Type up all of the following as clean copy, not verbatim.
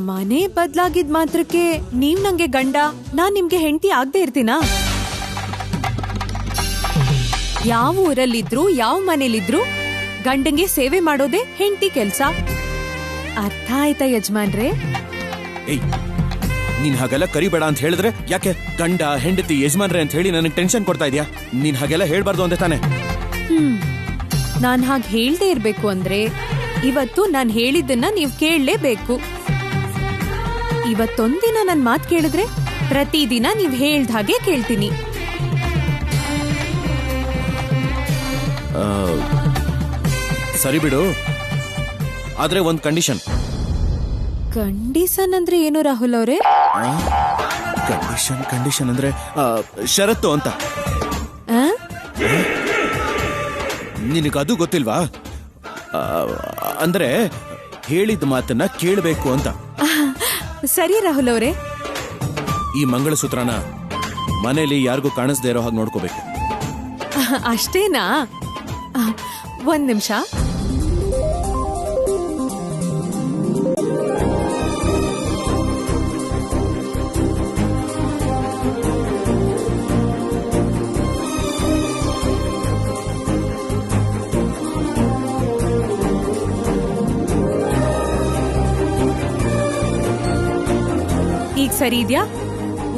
ಮನೆ ಬದ್ಲಾಗಿದ್ ಮಾತ್ರಕ್ಕೆ ನೀವ್ ನಂಗೆ ಗಂಡ, ನಾನ್ ನಿಮ್ಗೆ ಹೆಂಡತಿ ಆಗದೆ ಇರ್ತೀನಾ? ಯಾವ ಊರಲ್ಲಿದ್ರು ಯಾವ ಮನೇಲಿದ್ರು ಗಂಡಂಗೆ ಸೇವೆ ಮಾಡೋದೇ ಹೆಂಡತಿ ಕೆಲ್ಸ. ಅರ್ಥ ಆಯ್ತಾ ಯಜಮಾನ್ರೆ? ಏಯ್, ನೀನ್ ಹಾಗೆಲ್ಲ ಕರಿಬೇಡ ಅಂತ ಹೇಳಿದ್ರೆ ಯಾಕೆ ಗಂಡ ಹೆಂಡತಿ ಯಜಮಾನ್ರೆ ಅಂತ ಹೇಳಿ ನನಗೆ ಟೆನ್ಷನ್ ಕೊಡ್ತಾ ಇದೀಯಾ? ನೀನ್ ಹಾಗೆಲ್ಲ ಹೇಳ್ಬಾರ್ದು ಅಂದೆ ತಾನೆ? ನಾನ್ ಹಾಗೆ ಹೇಳ್ದೆ ಇರ್ಬೇಕು ಅಂದ್ರೆ ಇವತ್ತು ನಾನ್ ಹೇಳಿದ್ದನ್ನ ನೀವ್ ಕೇಳಲೇಬೇಕು. ಇವತ್ತೊಂದಿನ ನನ್ ಮಾತ್ ಕೇಳಿದ್ರೆ ಪ್ರತಿದಿನ ನೀವ್ ಹೇಳ್ದ ಹಾಗೆ ಕೇಳ್ತೀನಿ. ಸರಿ ಬಿಡು, ಆದ್ರೆ ಒಂದ್ ಕಂಡೀಷನ್. ಕಂಡೀಷನ್ ಅಂದ್ರೆ ಏನು ರಾಹುಲ್ ಅವ್ರೆ? ಕಂಡೀಷನ್ ಅಂದ್ರೆ ಷರತ್ತು ಅಂತ. ನಿನಗದು ಗೊತ್ತಿಲ್ವಾ? ಅಂದ್ರೆ ಹೇಳಿದ ಮಾತನ್ನ ಕೇಳಬೇಕು ಅಂತ. ಸರಿ ರಾಹುಲ್ ಅವ್ರೆ, ಈ ಮಂಗಳಸೂತ್ರನ ಮನೇಲಿ ಯಾರಿಗೂ ಕಾಣಿಸ್ದೇ ಇರೋ ಹಾಗೆ ನೋಡ್ಕೋಬೇಕು. ಅಷ್ಟೇನಾ? ಒಂದ್ ನಿಮಿಷ. ಈಗ ಸರಿ ಇದ್ಯಾ?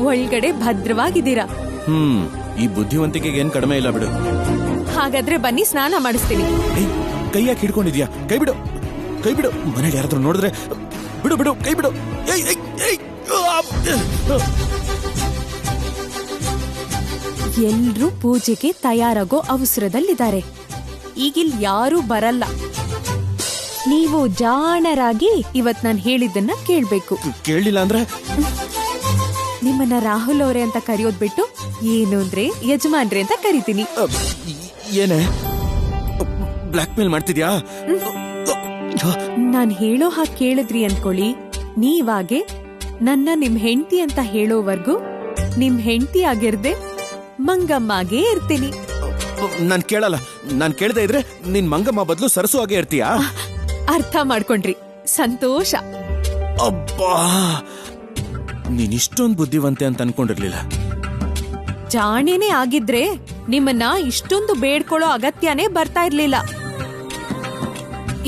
ಒಳಗಡೆ ಭದ್ರವಾಗಿದ್ದೀರಾ? ಈ ಬುದ್ಧಿವಂತಿಕೆಗೆ ಏನ್ ಕಡಿಮೆ ಇಲ್ಲ ಬಿಡು. ಹಾಗಾದ್ರೆ ಬನ್ನಿ, ಸ್ನಾನ ಮಾಡಿಸ್ತೀನಿ. ಕೈ ಯಾಕೆ ಹಿಡ್ಕೊಂಡಿದ್ಯಾ? ಕೈ ಬಿಡು, ಕೈ ಬಿಡು. ಮನೇಲಿ ಯಾರಾದ್ರೂ ನೋಡಿದ್ರೆ ಬಿಡು ಬಿಡು, ಕೈ ಬಿಡು. ಎಲ್ರೂ ಪೂಜೆಗೆ ತಯಾರಾಗೋ ಅವಸರದಲ್ಲಿದ್ದಾರೆ. ಈಗಿಲ್ ಯಾರೂ ಬರಲ್ಲ. ನೀವು ಜಾಣರಾಗಿ ಇವತ್ ನಾನು ಹೇಳಿದ್ದನ್ನ ಕೇಳ್ಬೇಕು. ಕೇಳಲಿಲ್ಲ ಅಂದ್ರೆ ನಿಮ್ಮನ್ನ ರಾಹುಲ್ ಅವರೇ ಅಂತ ಕರೆಯೋದ್ ಬಿಟ್ಟು ಏನು ಅಂದ್ರೆ ಯಜಮಾನ್ರೆ ಅಂತ ಕರಿತೀನಿ. ಏನೇ ಬ್ಲಾಕ್ ಮೇಲ್ ಮಾಡ್ತಿದ್ಯಾ? ನಾನ್ ಹೇಳೋ ಹಾಗೆ ಕೇಳಿದ್ರಿ ಅನ್ಕೊಳ್ಳಿ. ನೀವಾಗೆ ನನ್ನ ನಿಮ್ ಹೆಂಡತಿ ಅಂತ ಹೇಳೋವರ್ಗೂ ನಿಮ್ ಹೆಂಡತಿ ಆಗಿರ್ದೆ ಮಂಗಮ್ಮಾಗೆ ಇರ್ತೀನಿ. ನಾನ್ ಕೇಳಲ್ಲ. ನಾನ್ ಕೇಳದೆ ಇದ್ರೆ ನಿನ್ ಮಂಗಮ್ಮ ಬದಲು ಸರಸು ಆಗೇ ಇರ್ತೀಯಾ? ಅರ್ಥ ಮಾಡ್ಕೊಂಡ್ರಿ, ಸಂತೋಷ. ಅಬ್ಬಾ, ನೀನ್ ಇಷ್ಟೊಂದ್ ಬುದ್ಧಿವಂತೆ ಅಂತ ಅನ್ಕೊಂಡಿರ್ಲಿಲ್ಲ. ಜಾಣೇನೆ ಆಗಿದ್ರೆ ನಿಮ್ಮನ್ನ ಇಷ್ಟೊಂದು ಬೇಡ್ಕೊಳ್ಳೋ ಅಗತ್ಯನೇ ಬರ್ತಾ ಇರ್ಲಿಲ್ಲ.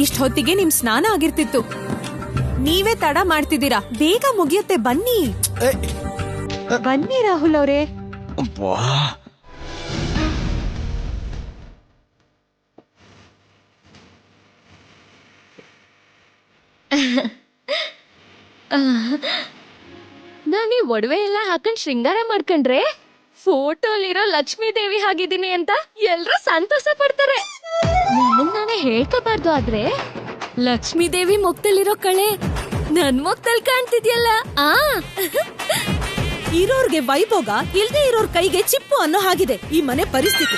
ಇಷ್ಟ ಹೊತ್ತಿಗೆ ನಿಮ್ ಸ್ನಾನ ಆಗಿರ್ತಿತ್ತು. ನೀವೇ ತಡ ಮಾಡ್ತಿದ್ದೀರಾ. ಬೇಗ ಮುಗಿಯುತ್ತೆ, ಬನ್ನಿ ಬನ್ನಿ ರಾಹುಲ್ ಅವರೇ. ನಾನು ಈ ಒಡವೆ ಎಲ್ಲ ಹಾಕೊಂಡ್ ಶೃಂಗಾರ ಮಾಡ್ಕೊಂಡ್ರೆ ಫೋಟೋಲಿರೋ ಲಕ್ಷ್ಮೀ ದೇವಿ ಆಗಿದ್ದೀನಿ ಅಂತ ಎಲ್ರೂ ಸಂತೋಷ ಪಡ್ತಾರೆ. ನನಗ್ ನಾನೇ ಹೇಳ್ಕೋಬಾರ್ದು, ಆದ್ರೆ ಲಕ್ಷ್ಮೀ ದೇವಿ ಮುಖದಲ್ಲಿರೋ ಕಳೆ ನನ್ ಮುಖದಲ್ಲಿ ಕಾಣ್ತಿದ್ಯಲ್ಲ. ಇರೋರ್ಗೆ ವೈಭೋಗ, ಇಲ್ದೇ ಇರೋರ್ ಕೈಗೆ ಚಿಪ್ಪು ಅನ್ನೋ ಹಾಗಿದೆ ಈ ಮನೆ ಪರಿಸ್ಥಿತಿ.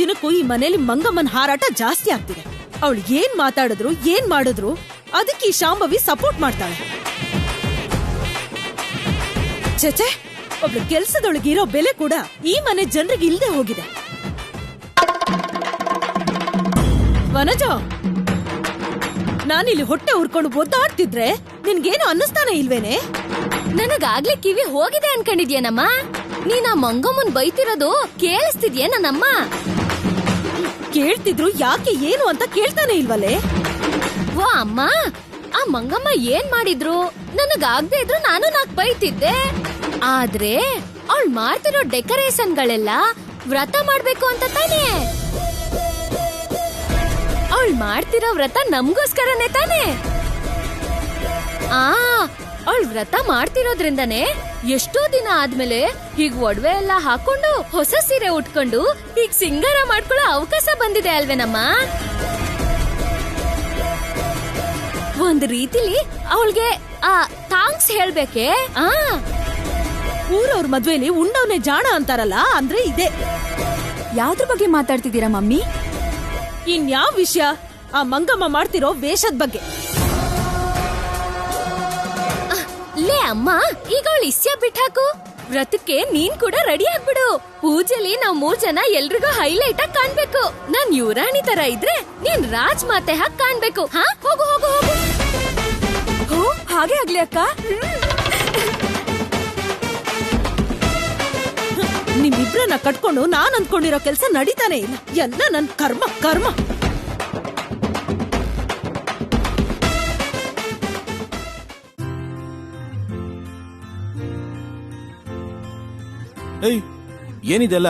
ದಿನಕ್ಕೂ ಈ ಮನೇಲಿ ಮಂಗಮ್ಮನ್ ಹಾರಾಟ ಜಾಸ್ತಿ ಆಗ್ತಿದೆ. ಅವಳು ಏನ್ ಮಾತಾಡಿದ್ರು ಏನ್ ಮಾಡಿದ್ರು ಅದಕ್ಕೆ ಈ ಶಾಂಭವಿ ಸಪೋರ್ಟ್ ಮಾಡ್ತಾಳೆ. ಚೇಚೆ, ಒಬ್ಳು ಕೆಲ್ಸದೊಳಗಿರೋ ಬೆಲೆ ಕೂಡ ಈ ಮನೆ ಜನರಿಗೆ ಇಲ್ದೆ ಹೋಗಿದೆ. ವನಜ, ನಾನಿಲ್ಲಿ ಹೊಟ್ಟೆ ಉರ್ಕೊಂಡು ಒದ್ದಾಡ್ತಿದ್ರೆ ನಿನ್ಗೇನು ಅನ್ನಿಸ್ತಾನೆ ಇಲ್ವೇನೆ? ನನಗಾಗ್ಲೇ ಕಿವಿ ಹೋಗಿದೆ ಅನ್ಕೊಂಡಿದ್ಯೇನಮ್ಮ? ನೀನ್ ಆ ಮಂಗಮ್ಮನ್ ಬೈತಿರೋದು ಕೇಳಿಸ್ತಿದ್ಯೇ ನನ್ನಮ್ಮ? ಕೇಳ್ತಿದ್ರು ಯಾಕೆ ಏನು ಅಂತ ಕೇಳ್ತಾನೆ ಇಲ್ವಲ್ಲೇ? ಓ ಅಮ್ಮ, ಆ ಮಂಗಮ್ಮ ಏನ್ ಮಾಡಿದ್ರು? ನನಗಾಗ್ದೇ ಇದ್ರು ನಾನು ನಾಕ್ ಬೈತಿದ್ದೆ. ಆದ್ರೆ ಅವಳು ಮಾಡ್ತಿರೋ ಡೆಕೋರೇಷನ್ಗಳೆಲ್ಲ ವ್ರತ ಮಾಡ್ಬೇಕು ಅಂತ ತಾನೇ? ಅವಳು ಮಾಡ್ತಿರೋ ವ್ರತ ನಮ್ಗೋಸ್ಕರನೇ ತಾನೇ? ಅವಳು ವ್ರತ ಮಾಡ್ತಿರೋದ್ರಿಂದನೇ ಎಷ್ಟೋ ದಿನ ಆದ್ಮೇಲೆ ಹೀಗ್ ಒಡವೆ ಎಲ್ಲ ಹಾಕೊಂಡು ಹೊಸ ಸೀರೆ ಉಟ್ಕೊಂಡು ಹೀಗ್ ಸಿಂಗಾರ ಮಾಡ್ಕೊಳ್ಳೋ ಅವಕಾಶ ಬಂದಿದೆ ಅಲ್ವೇನಮ್ಮ? ಒಂದ್ ರೀತಿಲಿ ಅವಳಿಗೆ ಥ್ಯಾಂಕ್ಸ್ ಹೇಳ್ಬೇಕೆ? ಊರವ್ರ ಮದ್ವೆಲಿ ಉಂಡವ್ನೆ ಜಾಣ ಅಂತಾರಲ್ಲ, ಅಂದ್ರೆ ಇದೆ. ಯಾವ್ದ್ರ ಬಗ್ಗೆ ಮಾತಾಡ್ತಿದ್ದೀರಾ ಮಮ್ಮಿ? ಇನ್ಯಾವ ವಿಷಯ? ಆ ಮಂಗಮ್ಮ ಮಾಡ್ತಿರೋ ವೇಷದ ಬಗ್ಗೆ. ಲೇ ಅಮ್ಮ, ಈಗ ಅವಳು ಇಸ್ಯ ಬಿಟ್ಟಾಕು. ವ್ರತಕ್ಕೆ ನೀನ್ ಕೂಡ ರೆಡಿ ಆಗ್ಬಿಡು. ಪೂಜೆಲಿ ನಾವ್ 3 ಜನ ಎಲ್ರಿಗೂ ಹೈಲೈಟ್ ಆಗಿ ಕಾಣ್ಬೇಕು. ನಾನ್ ಯುವರಾಣಿ ತರ ಇದ್ರೆ ನೀನ್ ರಾಜ್ ಮಾತೆ ಹಾಗೆ ಕಾಣ್ಬೇಕು. ಹಾ, ಹೋಗು ಹೋಗು ಹೋಗು. ಹೋ, ಹಾಗೆ ಆಗ್ಲಿ ಅಕ್ಕ. ನಿಮ್ಮಿಬ್ರನ್ನ ಕಟ್ಕೊಂಡು ನಾನ್ ಅಂದ್ಕೊಂಡಿರೋ ಕೆಲ್ಸ ನಡೀತಾನೆ ಇಲ್ಲ. ಎಲ್ಲ ನನ್ ಕರ್ಮ ಕರ್ಮ. ಏಯ್, ಏನಿದೆಲ್ಲ?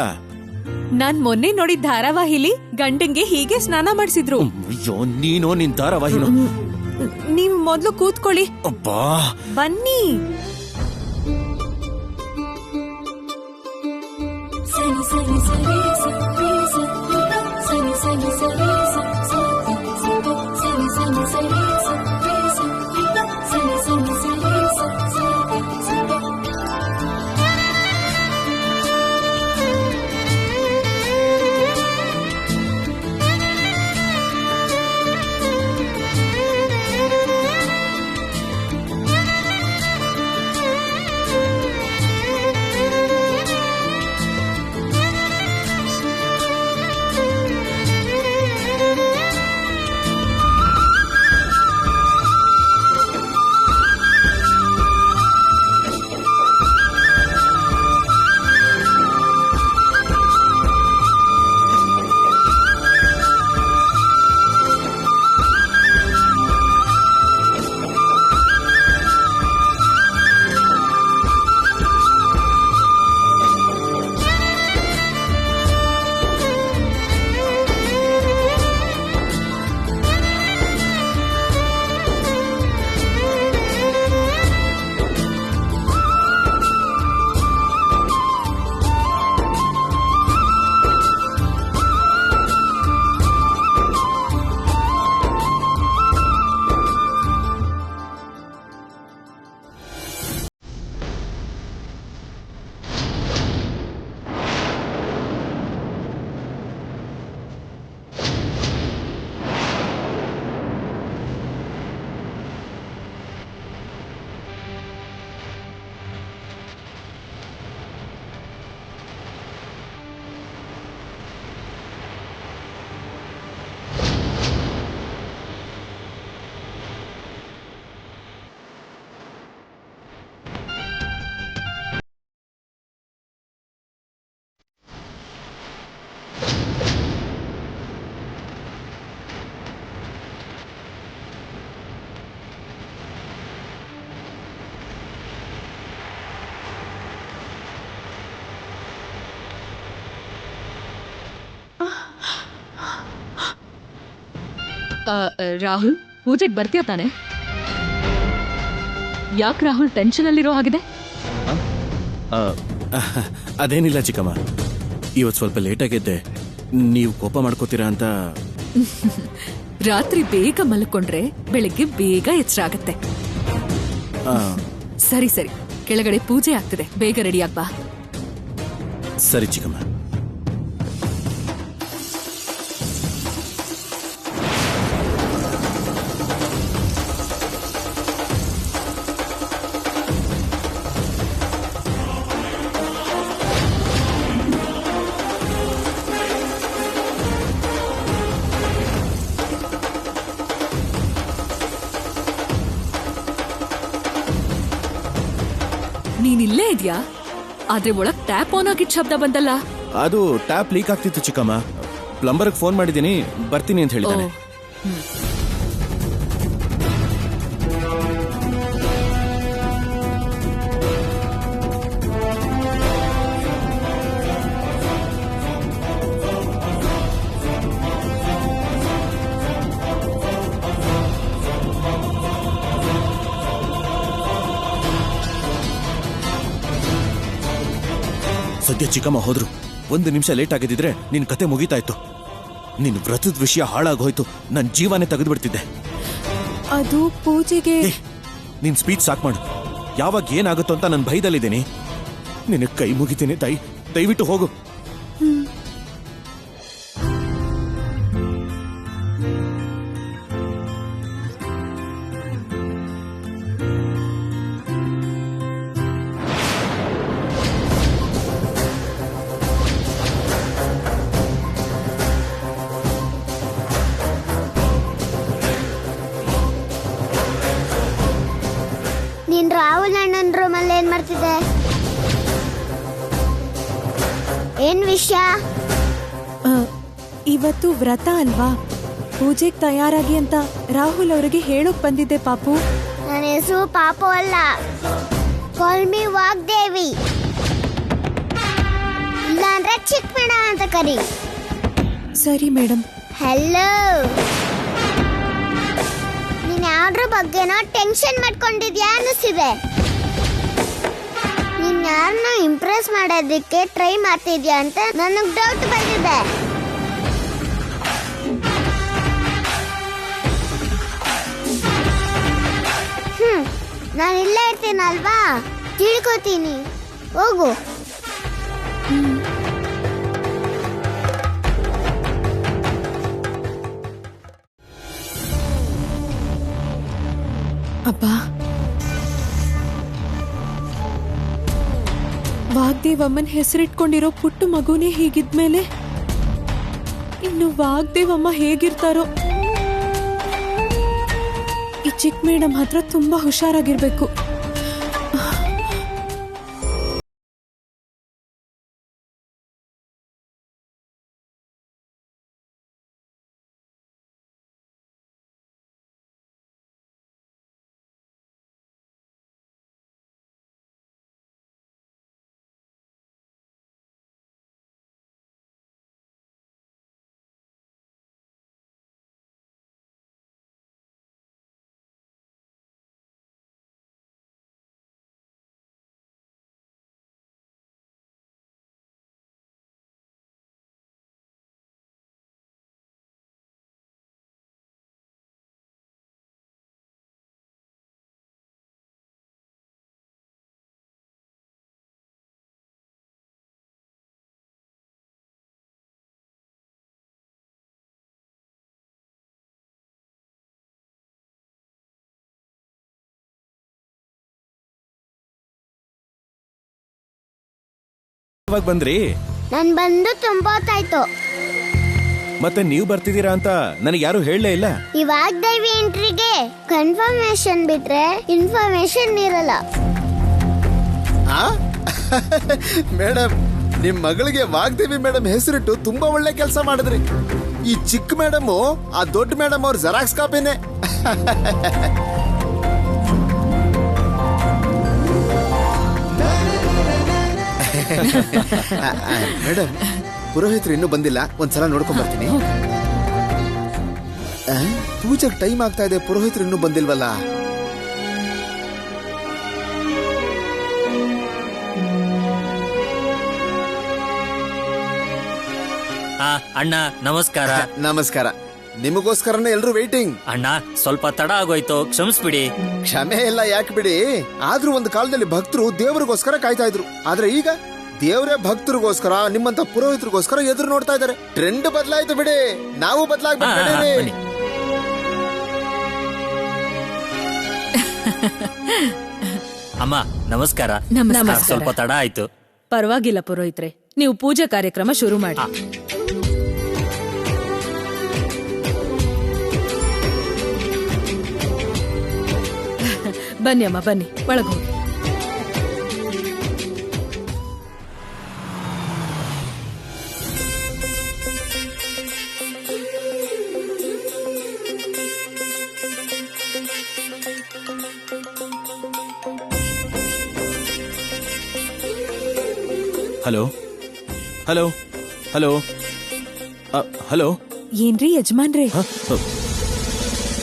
ನಾನ್ ಮೊನ್ನೆ ನೋಡಿದ ಧಾರಾವಾಹಿಲಿ ಗಂಡಂಗೆ ಹೀಗೆ ಸ್ನಾನ ಮಾಡಿಸಿದ್ರು. ಅಯ್ಯೋ, ನೀನು ನಿನ್ ಧಾರಾವಾಹಿನು. ನೀವ್ ಮೊದ್ಲು ಕೂತ್ಕೊಳ್ಳಿ. ಅಬ್ಬಾ, ಬನ್ನಿ. ರಾಹುಲ್, ಪೂಜೆಗೆ ಬರ್ತೀಯ ತಾನೆ? ಯಾಕೆ ರಾಹುಲ್ ಟೆನ್ಷನ್ ಅಲ್ಲಿರೋ ಹಾಗಿದೆ? ಅದೇನಿಲ್ಲ ಚಿಕ್ಕಮ್ಮ, ಇವತ್ತು ಸ್ವಲ್ಪ ಲೇಟ್ ಆಗಿದ್ದೆ. ನೀವು ಕೋಪ ಮಾಡ್ಕೋತೀರಾ ಅಂತ. ರಾತ್ರಿ ಬೇಗ ಮಲ್ಕೊಂಡ್ರೆ ಬೆಳಗ್ಗೆ ಬೇಗ ಎಚ್ಚರ ಆಗತ್ತೆ. ಸರಿ ಸರಿ, ಕೆಳಗಡೆ ಪೂಜೆ ಆಗ್ತಿದೆ, ಬೇಗ ರೆಡಿ ಆಗ್ಬಾ. ಸರಿ ಚಿಕ್ಕಮ್ಮ. ನೀನಿಲ್ಲೇ ಇದ್ಯಾ? ಆದ್ರೆ ಒಳಗ್ ಟ್ಯಾಪ್ ಆನ್ ಆಗಿದ್ ಶಬ್ದ ಬಂದಲ್ಲ. ಅದು ಟ್ಯಾಪ್ ಲೀಕ್ ಆಗ್ತಿತ್ತು ಚಿಕ್ಕಮ್ಮ. ಪ್ಲಂಬರ್ಗೆ ಫೋನ್ ಮಾಡಿದ್ದೀನಿ, ಬರ್ತೀನಿ ಅಂತ ಹೇಳಿದ್ದಾನೆ. ಸದ್ಯ ಚಿಕ್ಕಮ್ಮ ಹೋದ್ರು. 1 ನಿಮಿಷ ಲೇಟ್ ಆಗಿದ್ರೆ ನಿನ್ ಕತೆ ಮುಗೀತಾ ಇತ್ತು. ನಿನ್ ವ್ರತದ ವಿಷಯ ಹಾಳಾಗೋಯ್ತು. ನನ್ ಜೀವನೇ ತೆಗೆದು ಬಿಡ್ತಿದ್ದೆ. ಅದು ಪೂಜೆಗೆ. ನಿನ್ ಸ್ಪೀಚ್ ಸಾಕ್ ಮಾಡು. ಯಾವಾಗ ಏನಾಗುತ್ತೋ ಅಂತ ನಾನು ಭಯದಲ್ಲಿದ್ದೀನಿ. ನಿನ್ನ ಕೈ ಮುಗಿತೀನಿ, ದಯವಿಟ್ಟು ಹೋಗು. ರಾಹುಲ್ ಅಣ್ಣನ್ ರೂಮಲ್ಲಿ ಏನ್ ಮಾಡ್ತಿದ್ದೆ? ಏನ್ ವಿಷಯ? ಇವತ್ತು ವ್ರತ ಅಲ್ವಾ, ಪೂಜೆಗೆ ತಯಾರಾಗಿ ಅಂತ ರಾಹುಲ್ ಅವರಿಗೆ ಹೇಳೋಕ್ ಬಂದಿದ್ದೆ ಪಾಪು. ನನ್ನ ಹೆಸರು ಪಾಪು ಅಲ್ಲ, ಕಾಲ್ ಮಿ ವಾಗ್ದೇವಿ, ಇಲ್ಲಾಂದ್ರೆ ಚಿಕ್ಕ ಮೇಡಮ್ ಅಂತ ಕರಿ. ಸರಿ ಮೇಡಮ್. ಹಲೋ, ನೀನ್ ಯಾವ್ದ್ರ ಬಗ್ಗೆನೋ ಟೆನ್ಷನ್ ಮಾಡ್ಕೊಂಡಿದ್ಯಾ ಅನ್ನಿಸ್ತಿದೆ. ನೀನ್ ಯಾರನ್ನ ಇಂಪ್ರೆಸ್ ಮಾಡೋದಕ್ಕೆ ಟ್ರೈ ಮಾಡ್ತಿದ್ಯಾ ಅಂತ ನನಗ್ ಡೌಟ್ ಬಂದಿದೆ. ನಾನು ಇಲ್ಲೇ ಇರ್ತೀನಲ್ವಾ, ತಿಳ್ಕೊತೀನಿ. ಹೋಗು. ಅಬ್ಬಾ, ವಾಗ್ದೇವಮ್ಮನ್ ಹೆಸರಿಟ್ಕೊಂಡಿರೋ ಪುಟ್ಟು ಮಗುನೇ ಹೀಗಿದ್ಮೇಲೆ ಇನ್ನು ವಾಗ್ದೇವಮ್ಮ ಹೇಗಿರ್ತಾರೋ. ಈ ಚಿಕ್ಕ ಮೇಡಮ್ ಹತ್ರ ತುಂಬಾ ಹುಷಾರಾಗಿರ್ಬೇಕು. ಯಾವಾಗ ಬಂದ್ರಿ? ನನ್ ಬಂದು ತುಂಬಾ ಹೊತ್ತಾಯ್ತು. ಮತ್ತೆ ನೀವು ಬರ್ತಿದ್ದೀರಾ ಅಂತ ನನಗೆ ಯಾರು ಹೇಳಲೇ ಇಲ್ಲ. ಈ ವಾಗ್ದೇವಿ ಎಂಟ್ರಿಗೆ ಕನ್ಫರ್ಮೇಶನ್ ಬಿಟ್ರೆ ಇನ್ಫಾರ್ಮೇಶನ್ ಇರಲ್ಲ. ಮೇಡಮ್, ನಿಮ್ ಮಗಳಿಗೆ ವಾಗ್ದೇವಿ ಮೇಡಮ್ ಹೆಸರಿಟ್ಟು ತುಂಬಾ ಒಳ್ಳೆ ಕೆಲಸ ಮಾಡಿದ್ರಿ. ಈ ಚಿಕ್ಕ ಮೇಡಮ್ ಆ ದೊಡ್ಡ ಮೇಡಮ್ ಅವ್ರ ಜೆರಾಕ್ಸ್ ಕಾಪಿನೇ. ಮೇಡಮ್, ಪುರೋಹಿತರು ಇನ್ನೂ ಬಂದಿಲ್ಲ, ಒಂದ್ಸಲ ನೋಡ್ಕೊಂಡ್ ಬರ್ತೀನಿ. ಪೂಜೆಗೆ ಟೈಮ್ ಆಗ್ತಾ ಇದೆ, ಪುರೋಹಿತರು ಇನ್ನೂ ಬಂದಿಲ್ವಲ್ಲ? ಅಣ್ಣ ನಮಸ್ಕಾರ. ನಮಸ್ಕಾರ. ನಿಮಗೋಸ್ಕರನೇ ಎಲ್ರು ವೇಟಿಂಗ್. ಅಣ್ಣ ಸ್ವಲ್ಪ ತಡ ಆಗೋಯ್ತು, ಕ್ಷಮಿಸ್ಬಿಡಿ. ಕ್ಷಮೆ ಎಲ್ಲ ಯಾಕೆ ಬಿಡಿ. ಆದ್ರೂ ಒಂದು ಕಾಲದಲ್ಲಿ ಭಕ್ತರು ದೇವರಿಗೋಸ್ಕರ ಕಾಯ್ತಾ ಇದ್ರು, ಆದ್ರೆ ಈಗ ದೇವರೇ ಭಕ್ತರಿಗೋಸ್ಕರ, ನಿಮ್ಮಂತ ಪುರೋಹಿತರಿಗೋಸ್ಕರ ಎದುರು ನೋಡ್ತಾ ಇದ್ದಾರೆ. ಟ್ರೆಂಡ್ ಬದಲಾಯ್ತು ಬಿಡಿ, ನಾವು ಬದಲಾಗ್ಬಿಡಿ. ಅಮ್ಮ ನಮಸ್ಕಾರ. ಸ್ವಲ್ಪ ತಡ ಆಯ್ತು. ಪರವಾಗಿಲ್ಲ ಪುರೋಹಿತ್ರೆ, ನೀವು ಪೂಜೆ ಕಾರ್ಯಕ್ರಮ ಶುರು ಮಾಡಿ. ಬನ್ನಿ ಅಮ್ಮ, ಬನ್ನಿ ಒಳಗೋಗಿ. Hello hello hello hello. ಏನ್ರಿ ಯಜಮಾನ್ರೆ,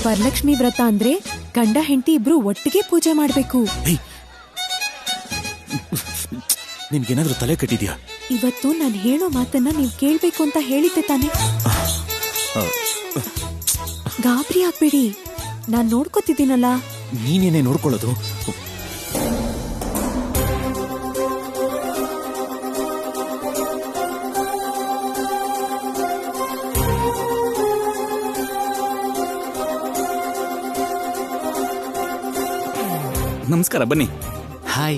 ವರಲಕ್ಷ್ಮಿ ವ್ರತ ಅಂದ್ರೆ ಗಂಡ ಹೆಂಡತಿ ಇಬ್ರು ಒಟ್ಟಿಗೆ ಪೂಜೆ ಮಾಡ್ಬೇಕು. ನಿನ್ಗೇನಾದ್ರೂ ತಲೆ ಕಟ್ಟಿದ್ಯಾ? ಇವತ್ತು ನಾನು ಹೇಳೋ ಮಾತನ್ನ ನೀವ್ ಕೇಳ್ಬೇಕು ಅಂತ ಹೇಳಿದ್ದೆ ತಾನೆ. ಗಾಬರಿ ಆಗ್ಬೇಡಿ, ನಾನ್ ನೋಡ್ಕೊತಿದ್ದೀನಲ್ಲ. ನೀನೇನೆ ನೋಡ್ಕೊಳ್ಳೋದು. ನಮಸ್ಕಾರ, ಬನ್ನಿ. ಹಾಯ್.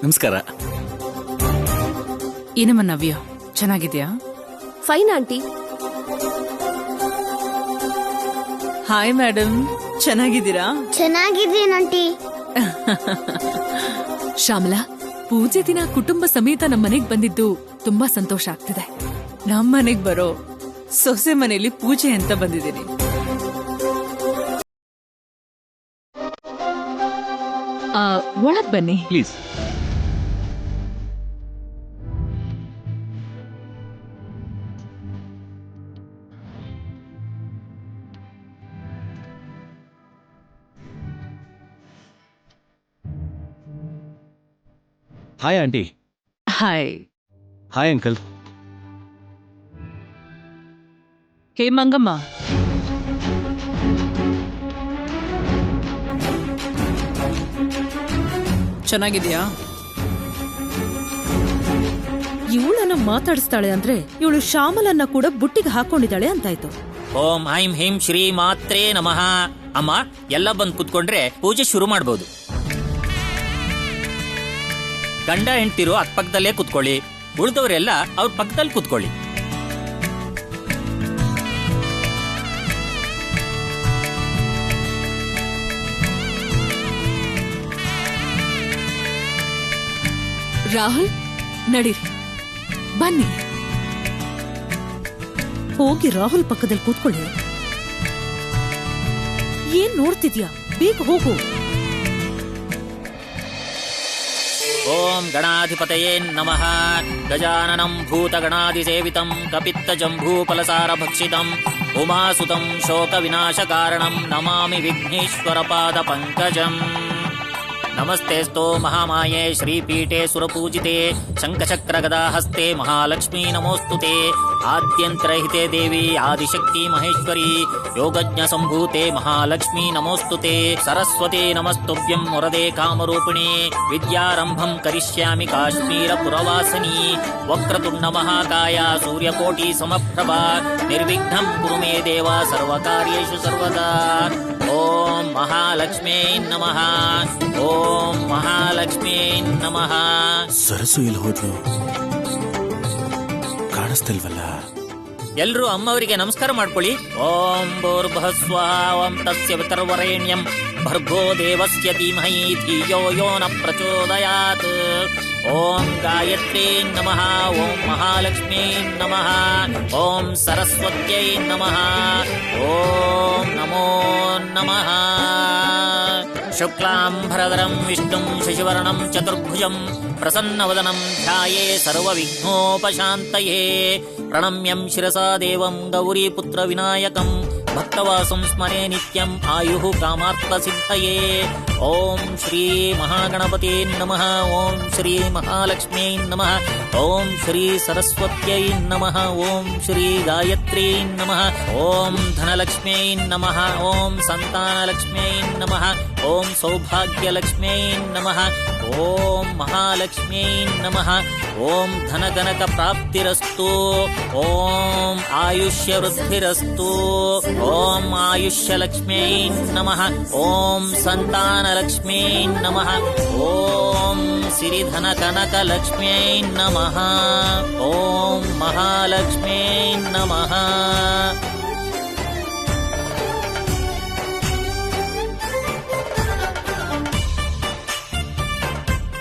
ನಮಸ್ಕಾರ. ಏನಮ್ಮ ನವ್ಯ, ಚೆನ್ನಾಗಿದ್ಯಾ? Fine aunty. ಹಾಯ್ ಮೇಡಮ್, ಚೆನ್ನಾಗಿದ್ದೀರಾ? ಚೆನ್ನಾಗಿದ್ದೀನಿ ಆಂಟಿ. ಶ್ಯಾಮಲಾ, ಪೂಜೆ ದಿನ ಕುಟುಂಬ ಸಮೇತ ನಮ್ಮ ಮನೆಗ್ ಬಂದಿದ್ದು ತುಂಬಾ ಸಂತೋಷ ಆಗ್ತಿದೆ. ನಮ್ಮ ಮನೆಗ್ ಬರೋ ಸೊಸೆ ಮನೇಲಿ ಪೂಜೆ ಅಂತ ಬಂದಿದ್ದೀನಿ. ಒಳಗ್ ಬನ್ನಿ. Please. Hi aunty. Hi. Hi uncle. Hey Mangamma, ಚೆನ್ನಾಗಿದ್ಯಾ? ಇವಳನ್ನ ಮಾತಾಡಿಸ್ತಾಳೆ ಅಂದ್ರೆ ಇವಳು ಶ್ಯಾಮಲನ್ನ ಕೂಡ ಬುಟ್ಟಿಗೆ ಹಾಕೊಂಡಿದ್ದಾಳೆ ಅಂತಾಯ್ತು. ಓಂ ಐಂ ಹೀಂ ಶ್ರೀ ಮಾತ್ರೇ ನಮಃ. ಅಮ್ಮ, ಎಲ್ಲ ಬಂದ್ ಕುತ್ಕೊಂಡ್ರೆ ಪೂಜೆ ಶುರು ಮಾಡ್ಬೋದು. ಗಂಡ ಹೆಂಡ್ತಿರು ಅಕ್ಕಪಕ್ಕದಲ್ಲೇ ಕುತ್ಕೊಳ್ಳಿ, ಉಳಿದವರೆಲ್ಲ ಅವ್ರ ಪಕ್ಕದಲ್ಲಿ ಕುತ್ಕೊಳ್ಳಿ. ರಾಹುಲ್, ನಡೀರಿ, ಬನ್ನಿ. ಹೋಗಿ ರಾಹುಲ್ ಪಕ್ಕದಲ್ಲಿ ಕೂತ್ಕೊಳ್ಳಿ. ಏನ್ ನೋಡ್ತಿದ್ಯಾ? ಬೇಗ ಹೋಗು. ಓಂ ಗಣಾಧಿಪತಯೇ ನಮಃ. ಗಜಾನನಂ ಭೂತಗಣಾಧಿಸೇವಿತಂ ಕಪಿತ್ತಜಂಬೂಫಲಸಾರ ಭಕ್ಷಿತಂ ಉಮಾಸುತಂ ಶೋಕ ವಿನಾಶಕಾರಣಂ ನಮಾಮಿ ವಿಘ್ನೇಶ್ವರ ಪಾದ ಪಂಕಜಂ. ನಮಸ್ತೆಸ್ತೋ ಮಹಾಮಾಯೇ ಶ್ರೀಪೀಠೆ ಸುರಪೂಜಿತೆ ಶಂಖಚಕ್ರ ಗದಾಹಸ್ತೆ ಮಹಾಲಕ್ಷ್ಮೀ ನಮೋಸ್ತುತೆ. ಆದ್ಯಂತರಹಿತೆ ದೇವಿ ಆದಿಶಕ್ತಿ ಮಹೇಶ್ವರಿ ಯೋಗಜ್ಞ ಸಂಭೂತೆ ಮಹಾಲಕ್ಷ್ಮೀ ನಮೋಸ್ತುತೆ. ಸರಸ್ವತಿ ನಮಸ್ತುಭ್ಯಂ ವರದೆ ಕಾಮರೂಪಿಣಿ ವಿದ್ಯಾರಂಭಂ ಕರಿಷ್ಯಾಮಿ ಕಾಶ್ಮೀರ ಪುರವಾಸಿನಿ. ವಕ್ರತುಂಡ ಮಹಾಕಾಯ ಸೂರ್ಯಕೋಟಿ ಸಮಪ್ರಭಾ ನಿರ್ವಿಘ್ನಂ ಕುರು ಮೇ ದೇವ ಸರ್ವಕಾರ್ಯೇಷು ಸರ್ವದಾ. ಓಂ ಮಹಾಲಕ್ಷ್ಮೀ ನಮಃ. ಓಂ ಮಹಾಲಕ್ಷ್ಮೀ ನಮಃ. ಸರಸು ಇಲ್ಲಿ ಹೋದ್ಲು, ಕಾಣಿಸ್ತಿಲ್ವಲ್ಲ. ಎಲ್ರೂ ಅಮ್ಮವರಿಗೆ ನಮಸ್ಕಾರ ಮಾಡ್ಕೊಳ್ಳಿ. ಓಂ ಭೂರ್ಭುವಃ ಓಂ ತಸ್ಯ ವಿತರ್ವರೆಣ್ಯಂ ಭರ್ಗೋ ದೇವಸ್ಯ ಧೀಮಹಿ ಧಿಯೋ ಯೋ ನ ಪ್ರಚೋದಯಾತ್. ಓಂ ಗಾಯತ್ರೀ ನಮಃ. ಓಂ ಮಹಾಲಕ್ಷ್ಮೀ ನಮಃ. ಓಂ ಸರಸ್ವತ್ಯೈ ನಮಃ. ಓಂ ನಮೋ ನಮಃ. ಶುಕ್ಲಾಂಬರಧರಂ ವಿಷ್ಣುಂ ಶಶಿವರ್ಣಂ ಚತುರ್ಭುಜಂ ಪ್ರಸನ್ನವದನಂ ಧ್ಯಾಯೇ ಸರ್ವವಿಘ್ನೋಪಶಾಂತಯೇ. ಪ್ರಣಮ್ಯಂ ಶಿರಸಾ ದೇವಂ ಗೌರೀಪುತ್ರ ವಿನಾಯಕಂ ಭಕ್ತವಾಸಂ ಸ್ಮರೇ ನಿತ್ಯಂ ಆಯುಃ ಕಾಮಾರ್ಥ ಸಿದ್ಧಯೇ. ಓಂ ಶ್ರೀ ಮಹಾಗಣಪತಿ ನಮಃ. ಓಂ ಶ್ರೀ ಮಹಾಲಕ್ಷ್ಮೀ ನಮಃ. ಓಂ ಶ್ರೀ ಸರಸ್ವತ್ಯೈ ನಮಃ. ಓಂ ಶ್ರೀ ಗಾಯತ್ರೀ ನಮಃ. ಓಂ ಧನಲಕ್ಷ್ಮೀ ನಮಃ. ಓಂ ಸಂತಾನಲಕ್ಷ್ಮೀ ನಮಃ. ಓಂ ಸೌಭಾಗ್ಯಲಕ್ಷ್ಮೀ ನಮಃ. ಓಂ ಮಹಾಲಕ್ಷ್ಮೀ ನಮಃ. ಓಂ ಧನಗನಕ ಪ್ರಾಪ್ತಿರಸ್ತು. ಓಂ ಆಯುಷ್ಯ ವೃದ್ಧಿರಸ್ತು. ಓಂ ಆಯುಷ್ಯಲಕ್ಷ್ಮೀ ನಮಃ. ಓಂ ಸಂತಾನಲಕ್ಷ್ಮೀ ನಮಃ. ಓಂ ಸಿರಿಧನ ಕನಕ ಲಕ್ಷ್ಮೀ ನಮಃ. ಓಂ ಮಹಾಲಕ್ಷ್ಮೀ ನಮಃ.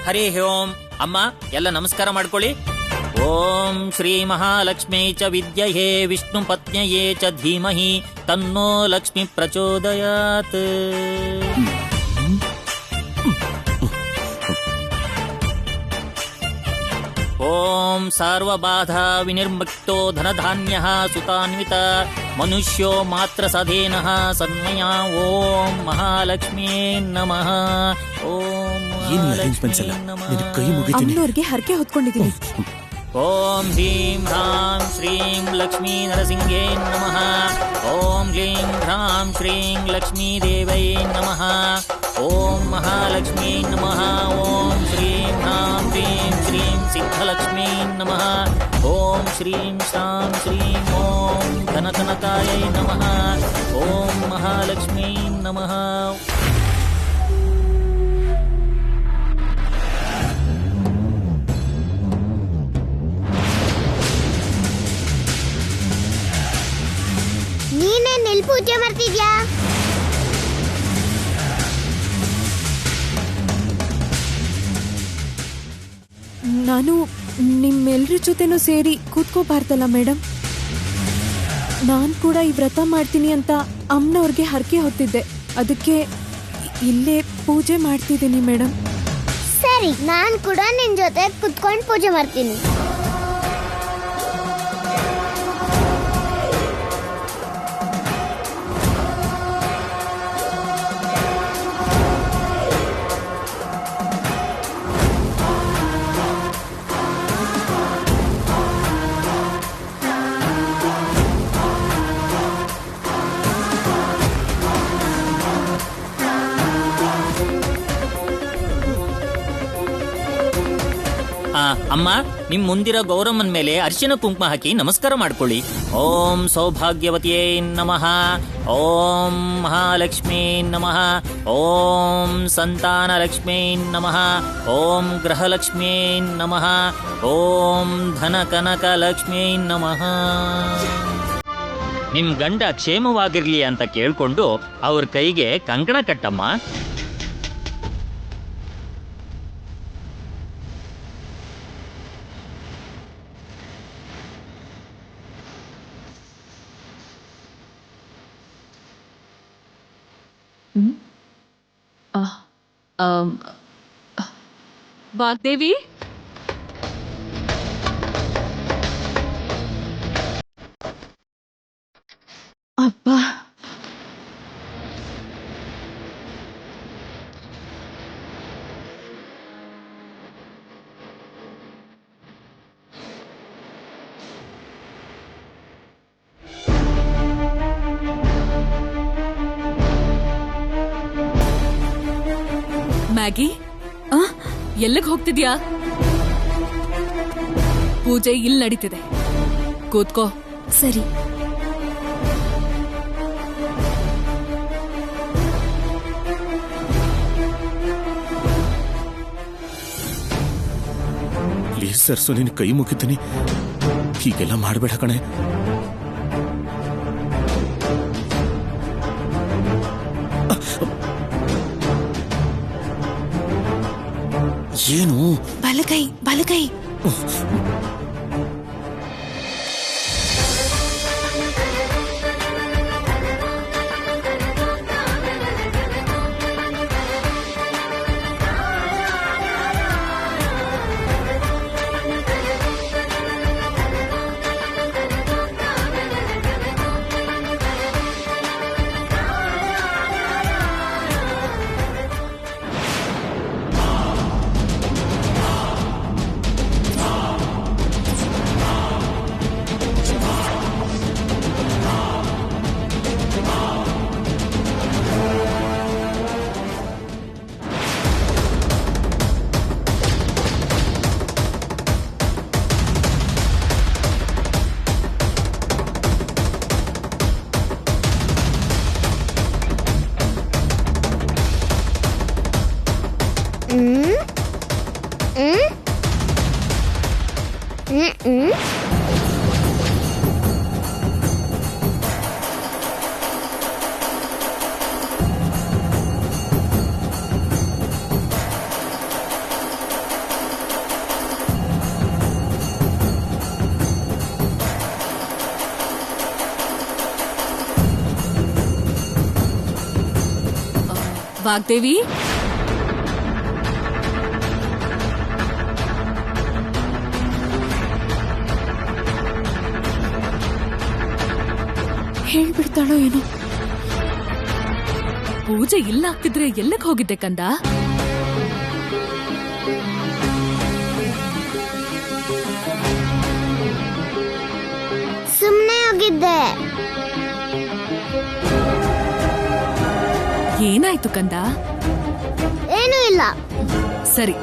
ಹರಿ ಓಂ. ಅಮ್ಮ, ಎಲ್ಲ ನಮಸ್ಕಾರ ಮಾಡ್ಕೊಳ್ಳಿ. ಓಂ ಶ್ರೀ ಮಹಾಲಕ್ಷ್ಮೀ ಚ ವಿದ್ಯಯೇ ವಿಷ್ಣು ಪತ್ನ್ಯಯೇ ಚ ಧೀಮಹಿ ತನ್ನೋ ಲಕ್ಷ್ಮಿ ಪ್ರಚೋದಯಾತ್. ಓಂ ಸರ್ವಬಾಧಾ ವಿನಿರ್ಮುಕ್ತೋ ಧನಧಾನ್ಯಃ ಸುತಾನ್ವಿತ ಮನುಷ್ಯೋ ಮಾತ್ರ ಸಧೇನಃ ಸನ್ಮಯಾ. ಓಂ ಮಹಾಲಕ್ಷ್ಮೀ ನಮಃ. ಓಂ ಕೈ ಮುಗಿತೀನಿ. ಅಮ್ಮನವ್ರಿಗೆ ಹರಕೆ ಹೊತ್ಕೊಂಡಿದ್ದೀನಿ. ಓಂ ಹ್ರೀಂ ಹ್ರಾಂ ಶ್ರೀಂ ಲಕ್ಷ್ಮೀ ನರಸಿಂಹೇ ನಮಃ. ಓಂ ಹ್ರೀಂ ಹ್ರಾಂ ಶ್ರೀಂ ಲಕ್ಷ್ಮೀ ದೇವೈ ನಮಃ. ಓಂ ಮಹಾಲಕ್ಷ್ಮೀ ನಮಃ. ಓಂ ಶ್ರೀಂ ಹ್ರಾಂ ಹ್ರೀಂ ಶ್ರೀಂ ಸಿದ್ಧಲಕ್ಷ್ಮೀ ನಮಃ. ಓಂ ಶ್ರೀಂ ಶಾಂ ಶ್ರೀಂ ಓಂ ಧನಕನಕಾಯೈ ನಮಃ. ಓಂ ಮಹಾಲಕ್ಷ್ಮೀ ನಮಃ. ನೀನೇನ್ ಎಲ್ಲಿ ಪೂಜೆ ಮಾಡ್ತಿದ್ಯಾ? ನಾನು ನಿಮ್ಮೆಲ್ರ ಜೊತೆನೂ ಸೇರಿ ಕೂತ್ಕೋಬಾರ್ದಲ್ಲ ಮೇಡಮ್? ನಾನ್ ಕೂಡ ಈ ವ್ರತ ಮಾಡ್ತೀನಿ ಅಂತ ಅಮ್ಮನವ್ರಿಗೆ ಹರಕೆ ಹೊತ್ತಿದ್ದೆ. ಅದಕ್ಕೆ ಇಲ್ಲೇ ಪೂಜೆ ಮಾಡ್ತಿದ್ದೀನಿ ಮೇಡಮ್. ಸರಿ, ನಾನ್ ಕೂಡ ನಿನ್ ಜೊತೆ ಕುತ್ಕೊಂಡು ಪೂಜೆ ಮಾಡ್ತೀನಿ. ಅಮ್ಮ, ನಿಮ್ ಮುಂದಿರೋ ಗೌರಮ್ಮನ ಮೇಲೆ ಅರಿಶಿನ ಕುಂಕುಮ ಹಾಕಿ ನಮಸ್ಕಾರ ಮಾಡ್ಕೊಳ್ಳಿ. ಓಂ ಸೌಭಾಗ್ಯವತಿಯೇ ನಮಃ, ಓಂ ಮಹಾಲಕ್ಷ್ಮೀ ನಮಃ, ಓಂ ಸಂತಾನ ಲಕ್ಷ್ಮೀ ನಮಃ, ಓಂ ಗೃಹಲಕ್ಷ್ಮೀ ನಮಃ, ಓಂ ಧನ ಕನಕ ಲಕ್ಷ್ಮೀ ನಮಃ. ನಿಮ್ ಗಂಡ ಕ್ಷೇಮವಾಗಿರ್ಲಿ ಅಂತ ಕೇಳ್ಕೊಂಡು ಅವ್ರ ಕೈಗೆ ಕಂಕಣ ಕಟ್ಟಮ್ಮ. ವಾಗ್ದೇವಿ, ಅಪ್ಪ, ಮ್ಯಾಗಿ, ಎಲ್ಲಿಗೆ ಹೋಗ್ತಿದ್ಯಾ? ಪೂಜೆ ಇಲ್ಲಿ ನಡೀತಿದೆ, ಕೂತ್ಕೋ. ಸರಿ. ಪ್ಲೀಸ್ ಸರ್ಸು, ನಿನ್ ಕೈ ಮುಗಿತೀನಿ, ಹೀಗೆಲ್ಲ ಮಾಡಬೇಡ ಕಣೆ. ಏನು? ಬಲಗೈ ಬಲಗೈ. ವಾಗ್ದೇವಿ, ಹೇಳ್ಬಿಡ್ತಾಳೋ ಏನೋ. ಪೂಜೆ ಇಲ್ಲ ಆಗ್ತಿದ್ರೆ ಎಲ್ಲಕ್ಕೆ ಹೋಗಿದ್ದೆ ಕಂದ? ಸುಮ್ನೆ ಹೋಗಿದ್ದೆ. ಏನಾಯ್ತು ಕಂದ? ಏನೂ ಇಲ್ಲ. ಸರಿ,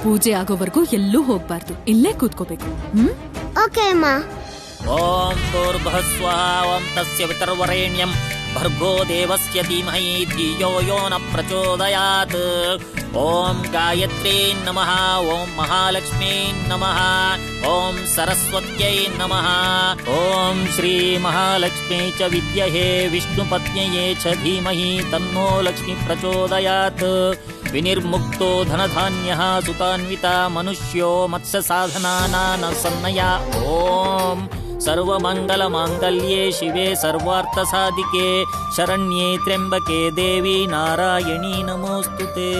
ಪೂಜೆ ಆಗೋವರೆಗೂ ಎಲ್ಲೂ ಹೋಗ್ಬಾರ್ದು, ಇಲ್ಲೇ ಕೂತ್ಕೋಬೇಕು. ಓಕೆ ಅಮ್ಮ. ಓಂ ಭೂರ್ಭುವಃ ಓಂ ತಸ್ಯ ವಿತರ್ವರೆಣ್ಯಂ ಭರ್ಗೋ ದೇವಸ್ಯ ಧೀಮಹಿ ಧಿಯೋ ಯೋ ನ ಪ್ರಚೋದಯಾತ್. ಓಂ ಗಾಯತ್ರೀ ನಮಃ, ಓಂ ಮಹಾಲಕ್ಷ್ಮೀ ನಮಃ, ಓಂ ಸರಸ್ವತ್ಯೈ ನಮಃ, ಓಂ ಶ್ರೀ ಮಹಾಲಕ್ಷ್ಮೀ ಚ ವಿದ್ಯಹೇ ವಿಷ್ಣುಪತ್ನ್ಯಯೇ ಚ ಧೀಮಹಿ ತನ್ನೋ ಲಕ್ಷ್ಮೀ ಪ್ರಚೋದಯಾತ್. ವಿನಿರ್ಮುಕ್ತೋ ಧನಧಾನ್ಯಃ ಸುತಾನ್ವಿತ ಮನುಷ್ಯೋ ಮತ್ಸ್ಯ ಸಾಧನಾನಾನ ಸನ್ನಯ ಓಂ ಸರ್ವಮಂಗಲ ಮಾಂಗಲ್ಯೆ ಶಿವೆ ಸರ್ವಾರ್ಥ ಸಾಧಿಕೆ ಶರಣ್ಯೇ ತ್ರ್ಯಂಬಕೆ ದೇವಿ ನಾರಾಯಣಿ ನಮೋಸ್ತುತೆ.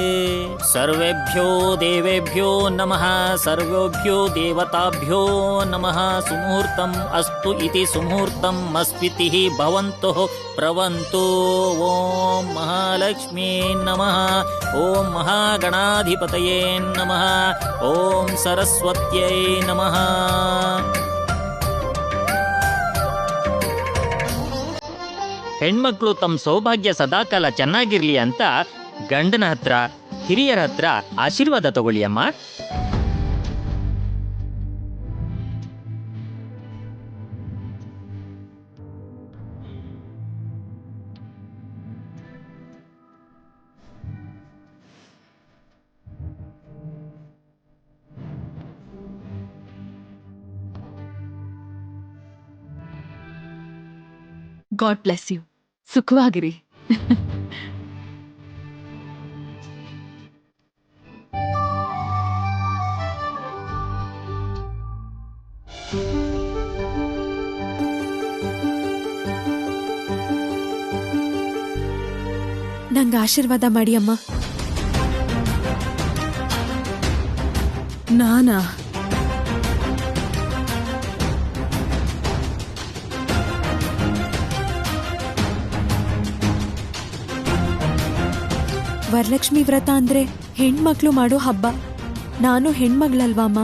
ಸರ್ವೇಭ್ಯೋ ದೇವೇಭ್ಯೋ ನಮಃ ಸರ್ವೇಭ್ಯೋ ದೇವತಾಭ್ಯೋ ನಮಃ. ಸುಮುಹೂರ್ತಂ ಅಸ್ತು ಇತಿ ಸುಮುಹೂರ್ತಂ ಮಸ್ಪಿತಿ ಭವಂತು ಪ್ರವಂತು. ಓಂ ಮಹಾಲಕ್ಷ್ಮೀ ನಮಃ. ಓಂ ಮಹಾಗಣಾಧಿಪತಯೇ ನಮಃ. ಓಂ ಸರಸ್ವತ್ಯೈ ನಮಃ. ಹೆಣ್ಮಕ್ಳು ತಮ್ಮ ಸೌಭಾಗ್ಯ ಸದಾಕಾಲ ಚೆನ್ನಾಗಿರ್ಲಿ ಅಂತ ಗಂಡನ ಹತ್ರ ಹಿರಿಯರ ಹತ್ರ ಆಶೀರ್ವಾದ ತಗೊಳ್ಳಿ ಅಮ್ಮ. God bless you. ಸುಖವಾಗಿರಿ. ನಂಗೆ ಆಶೀರ್ವಾದ ಮಾಡಿ ಅಮ್ಮ. ನಾನಾ? ವರಲಕ್ಷ್ಮಿ ವ್ರತ ಅಂದ್ರೆ ಹೆಣ್ಮಕ್ಳು ಮಾಡೋ ಹಬ್ಬ. ನಾನು ಹೆಣ್ಮಗಳಲ್ವಾಮ್ಮ.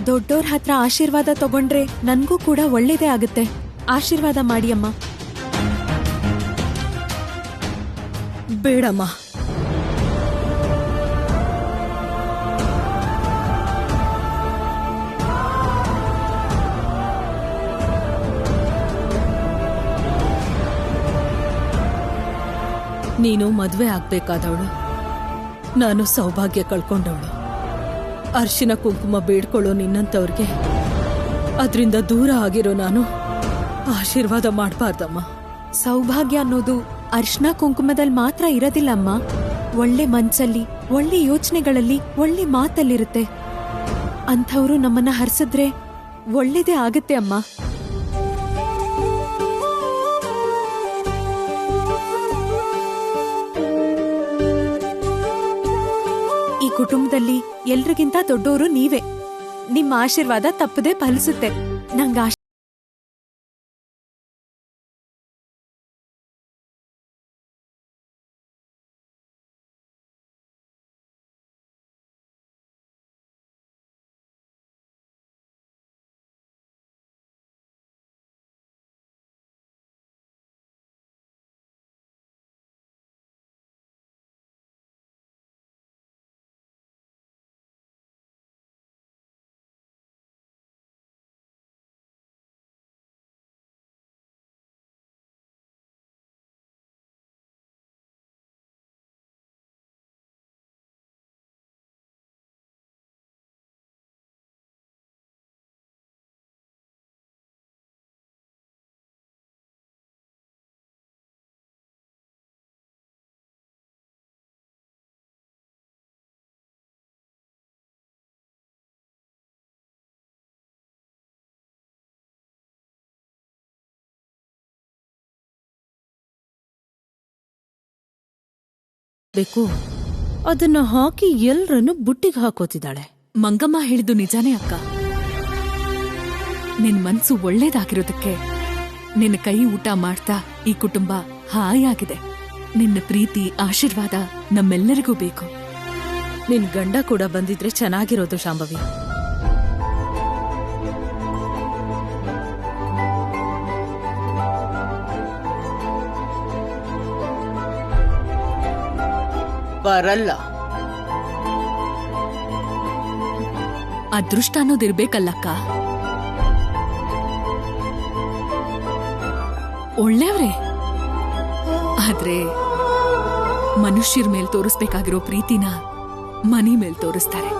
ದೊಡ್ಡೋರ್ ಹತ್ರ ಆಶೀರ್ವಾದ ತಗೊಂಡ್ರೆ ನನ್ಗೂ ಕೂಡ ಒಳ್ಳೇದೇ ಆಗುತ್ತೆ. ಆಶೀರ್ವಾದ ಮಾಡಿ ಅಮ್ಮ. ಬೇಡಮ್ಮ. ನೀನು ಮದ್ವೆ ಆಗ್ಬೇಕಾದವಳು, ನಾನು ಸೌಭಾಗ್ಯ ಕಳ್ಕೊಂಡವಳು. ಅರ್ಶಿನ ಕುಂಕುಮ ಬೇಡ್ಕೊಳ್ಳೋ ನಿನ್ನಂತವ್ರಿಗೆ ಅದರಿಂದ ದೂರ ಆಗಿರೋ ನಾನು ಆಶೀರ್ವಾದ ಮಾಡಬಾರ್ದಮ್ಮ. ಸೌಭಾಗ್ಯ ಅನ್ನೋದು ಅರ್ಶಿನ ಕುಂಕುಮದಲ್ಲಿ ಮಾತ್ರ ಇರೋದಿಲ್ಲಮ್ಮ. ಒಳ್ಳೆ ಮನ್ಸಲ್ಲಿ, ಒಳ್ಳೆ ಯೋಚನೆಗಳಲ್ಲಿ, ಒಳ್ಳೆ ಮಾತಲ್ಲಿರುತ್ತೆ. ಅಂಥವ್ರು ನಮ್ಮನ್ನ ಹರಿಸಿದ್ರೆ ಒಳ್ಳೇದೇ ಆಗತ್ತೆ ಅಮ್ಮ. ಈ ಕುಟುಂಬದಲ್ಲಿ ಎಲ್ರಿಗಿಂತ ದೊಡ್ಡೋರು ನೀವೇ. ನಿಮ್ಮ ಆಶೀರ್ವಾದ ತಪ್ಪದೆ ಫಲಿಸುತ್ತೆ. ನಂಗೆ ಬೇಕು ಅದನ್ನ ಹಾಕಿ ಎಲ್ರನ್ನು ಬುಟ್ಟಿಗೆ ಹಾಕೋತಿದ್ದಾಳೆ. ಮಂಗಮ್ಮ ಹೇಳಿದ್ದು ನಿಜಾನೇ ಅಕ್ಕ. ನಿನ್ ಮನ್ಸು ಒಳ್ಳೇದಾಗಿರೋದಕ್ಕೆ ನಿನ್ನ ಕೈ ಊಟ ಮಾಡ್ತಾ ಈ ಕುಟುಂಬ ಹಾಯಾಗಿದೆ. ನಿನ್ನ ಪ್ರೀತಿ ಆಶೀರ್ವಾದ ನಮ್ಮೆಲ್ಲರಿಗೂ ಬೇಕು. ನಿನ್ ಗಂಡ ಕೂಡ ಬಂದಿದ್ರೆ ಚೆನ್ನಾಗಿರೋದು ಶಾಂಭವಿ. ಬರಲ್ಲ. ಅದೃಷ್ಟ ಅನ್ನೋದಿರ್ಬೇಕಲ್ಲಕ್ಕ. ಒಳ್ಳೆಯವ್ರೆ, ಆದ್ರೆ ಮನುಷ್ಯರ ಮೇಲ್ ತೋರಿಸ್ಬೇಕಾಗಿರೋ ಪ್ರೀತಿನ ಮನಿ ಮೇಲ್ ತೋರಿಸ್ತಾರೆ.